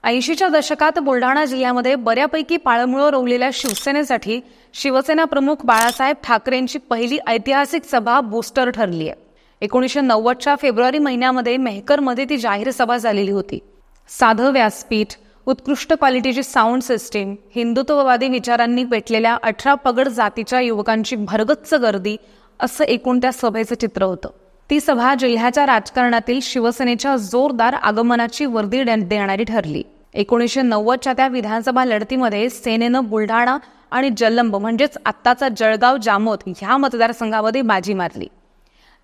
80च्या दशकात बुलढाणा जिल्ह्यामध्ये बऱ्यापैकी पाळमुळं रोवलेल्या शिवसेनेसाठी शिवसेना प्रमुख बाळासाहेब ठाकरेंची पहिली ऐतिहासिक सभा बूस्टर ठरली आहे। 1990च्या फेब्रुवारी महिन्यामध्ये मेहकरमध्ये ती जाहीर सभा झालेली होती। साधं व्यासपीठ, उत्कृष्ट क्वालिटीची साऊंड सिस्टीम, हिंदुत्ववादी विचारांनी पेटलेल्या 18 पगड जातीच्या युवकांची भरगच्च गर्दी असं एकूण त्या सभेचं चित्र होतं। ती सभा जिल्ह्याच्या राजकारणातील शिवसेनेच्या जोरदार आगमनाची वर्दी देणारी ठरली। 1990च्या त्या विधानसभा लढतीमध्ये सेनेनं बुलढाणा आणि जलंब म्हणजेच आत्ताचा जळगाव जामोद ह्या मतदारसंघामध्ये बाजी मारली।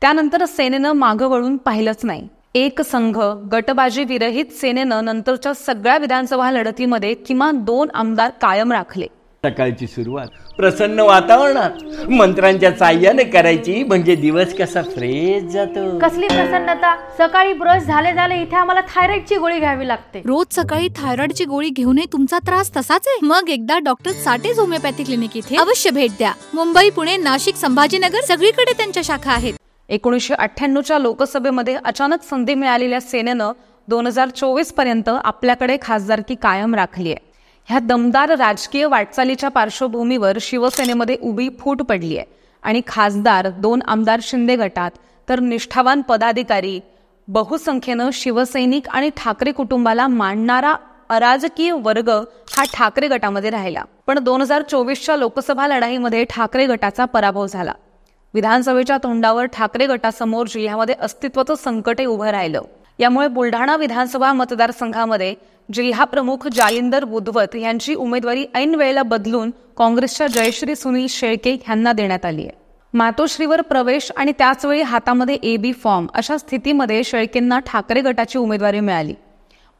त्यानंतर सेनेनं मागं वळून पाहिलंच नाही। एक संघ गटबाजी विरहित सेनेनं नंतरच्या सगळ्या विधानसभा लढतीमध्ये किमान 2 आमदार कायम राखले। सकाळची सुरुवात प्रसन्न वातावरणात मंत्रांच्या साह्याने करायची म्हणजे दिवस कसा फ्रेश जातो। कसली प्रसन्नता! सकाळी ब्रश झाले इथे आम्हाला थायरॉइडची गोळी घ्यावी लागते। रोज सकाळी थायरॉइडची गोळी घेऊनही तुमचा त्रास तसाच आहे? मग एकदा डॉक्टर साठेज होमिओपॅथी क्लिनिक इथे अवश्य भेट द्या। मुंबई, पुणे, नाशिक, संभाजीनगर सगळीकडे त्यांच्या शाखा आहेत। 1998च्या लोकसभेमध्ये अचानक संधी मिळालेल्या सेनेनं 2024 पर्यंत आपल्याकडे खासदारकी कायम राखली आहे। ह्या दमदार राजकीय वाटचालीच्या पार्श्वभूमीवर शिवसेनेमध्ये उभी फूट पडली आहे आणि खासदार, 2 आमदार शिंदे गटात तर निष्ठावान पदाधिकारी, बहुसंख्येनं शिवसैनिक आणि ठाकरे कुटुंबाला मानणारा अराजकीय वर्ग हा ठाकरे गटामध्ये राहिला। पण 2024च्या लोकसभा लढाईमध्ये ठाकरे गटाचा पराभव झाला। विधानसभेच्या तोंडावर ठाकरे गटासमोर जिल्ह्यामध्ये अस्तित्वाचं संकट उभं राहिलं। यामुळे बुलढाणा विधानसभा मतदारसंघामध्ये जिल्हा प्रमुख जालिंदर बुधवत यांची उमेदवारी ऐन वेळेला बदलून काँग्रेसच्या जयश्री सुनील शेळके यांना देण्यात आली आहे। मातोश्रीवर प्रवेश आणि त्याचवेळी हातामध्ये AB फॉर्म अशा स्थितीमध्ये शेळकेंना ठाकरे गटाची उमेदवारी मिळाली।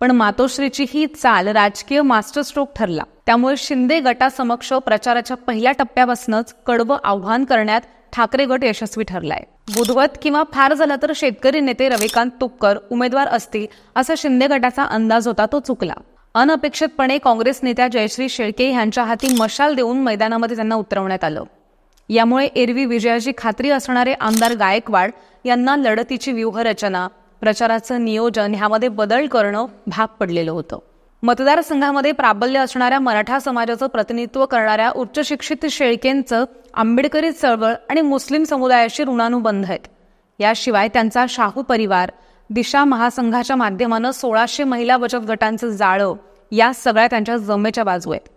पण मातोश्रीची ही चाल राजकीय मास्टरस्ट्रोक ठरला। त्यामुळे शिंदे गटासमक्ष प्रचाराच्या पहिल्या टप्प्यापासूनच कडवं आव्हान करण्यात ठाकरे गट यशस्वी ठरलाय। बुधवत किंवा फार झाला तर शेतकरी नेते रविकांत तुपकर उमेदवार असतील असा शिंदे गटाचा अंदाज होता, तो चुकला। अनपेक्षितपणे काँग्रेस नेत्या जयश्री शेळके यांच्या हाती मशाल देऊन मैदानामध्ये त्यांना उतरवण्यात आलं। यामुळे एरवी विजयाची खात्री असणारे आमदार गायकवाड यांना लढतीची व्यूहरचना, प्रचाराचं नियोजन ह्यामध्ये बदल करणं भाग पडलेलं होतं। मतदारसंघामध्ये प्राबल्य असणाऱ्या मराठा समाजाचं प्रतिनिधित्व करणाऱ्या उच्च शिक्षित शेळकेंचं आंबेडकरी चळवळ आणि मुस्लिम समुदायाशी ऋणानुबंध आहेत। याशिवाय त्यांचा शाहू परिवार, दिशा महासंघाच्या माध्यमानं 1600 महिला बचत गटांचं जाळं या सगळ्या त्यांच्या जमेच्या बाजू आहेत।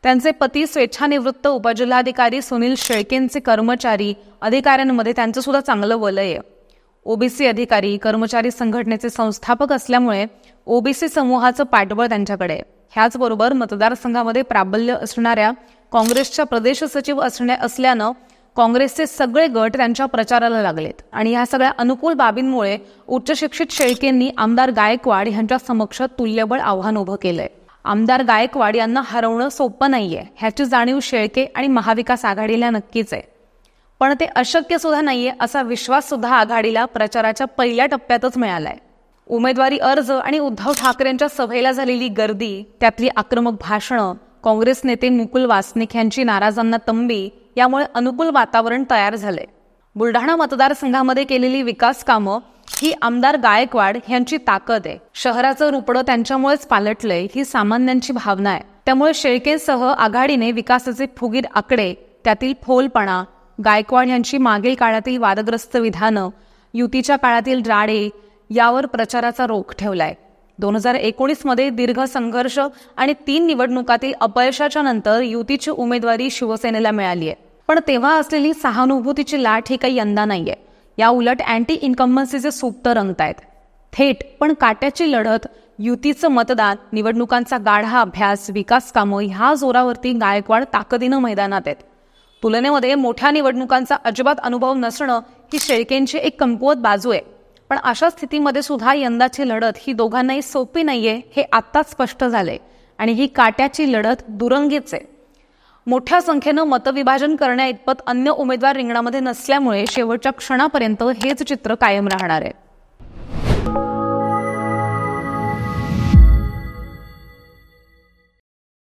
त्यांचे पती स्वेच्छानिवृत्त उपजिल्हाधिकारी सुनील शेळकेंचे कर्मचारी अधिकाऱ्यांमध्ये त्यांचं सुद्धा चांगलं वलय आहे। ओबीसी अधिकारी कर्मचारी संघटनेचे संस्थापक असल्यामुळे ओबीसी समूहाचं पाठबळ त्यांच्याकडे आहे। ह्याचबरोबर मतदारसंघामध्ये प्राबल्य असणाऱ्या काँग्रेसच्या प्रदेश सचिव असल्यानं काँग्रेसचे सगळे गट त्यांच्या प्रचाराला लागलेत आणि ह्या सगळ्या अनुकूल बाबींमुळे उच्च शिक्षित शेळकेंनी आमदार गायकवाड यांच्या समक्ष तुल्यबळ आव्हान उभं केलंय। आमदार गायकवाड यांना हरवणं सोपं नाहीये, ह्याची जाणीव शेळके आणि महाविकास आघाडीला नक्कीच आहे। पण ते अशक्य सुद्धा नाहीये असा विश्वास सुद्धा आघाडीला प्रचाराच्या पहिल्या टप्प्यातच मिळालाय। उमेदवारी अर्ज आणि उद्धव ठाकरेंच्या सभेला झालेली गर्दी, त्यातली आक्रमक भाषणं, काँग्रेस नेते मुकुल वासनिक यांची नाराजांना तंबी यामुळे अनुकूल वातावरण तयार झालंय। बुलढाणा मतदारसंघामध्ये केलेली विकास कामं ही आमदार गायकवाड यांची ताकद आहे। शहराचं रुपडं त्यांच्यामुळेच पालटलंय ही सामान्यांची भावना आहे। त्यामुळे शेळकेंसह आघाडीने विकासाचे फुगीर आकडे, त्यातील फोलपणा, गायकवाड यांची मागील काळातील वादग्रस्त विधानं, युतीच्या काळातील राडे यावर प्रचाराचा रोख ठेवलाय। 2019 मध्ये दीर्घ संघर्ष आणि 3 निवडणुकातील अपयशाच्या नंतर युतीची उमेदवारी शिवसेनेला मिळाली आहे। पण तेव्हा असलेली सहानुभूतीची लाट ही काही यंदा नाहीये। या उलट अँटी इन्कम्बन्सीचे सुप्त रंगतायत। थेट पण काट्याची लढत, युतीचं मतदान, निवडणुकांचा गाढा अभ्यास, विकास कामं ह्या जोरावरती गायकवाड ताकदीनं मैदानात आहेत। तुलनेमध्ये मोठ्या निवडणुकांचा अजिबात अनुभव नसणं ही शेळकेंची एक कमकुवत बाजू आहे। पण अशा स्थितीमध्ये सुद्धा यंदाची लढत ही दोघांनाही सोपी नाहीये हे आत्ताच स्पष्ट झालंय आणि ही काट्याची लढत दुरंगीच आहे। मोठ्या संख्येनं मतविभाजन करण्या इतपत अन्य उमेदवार रिंगणामध्ये नसल्यामुळे शेवटच्या क्षणापर्यंत हेच चित्र कायम राहणार आहे।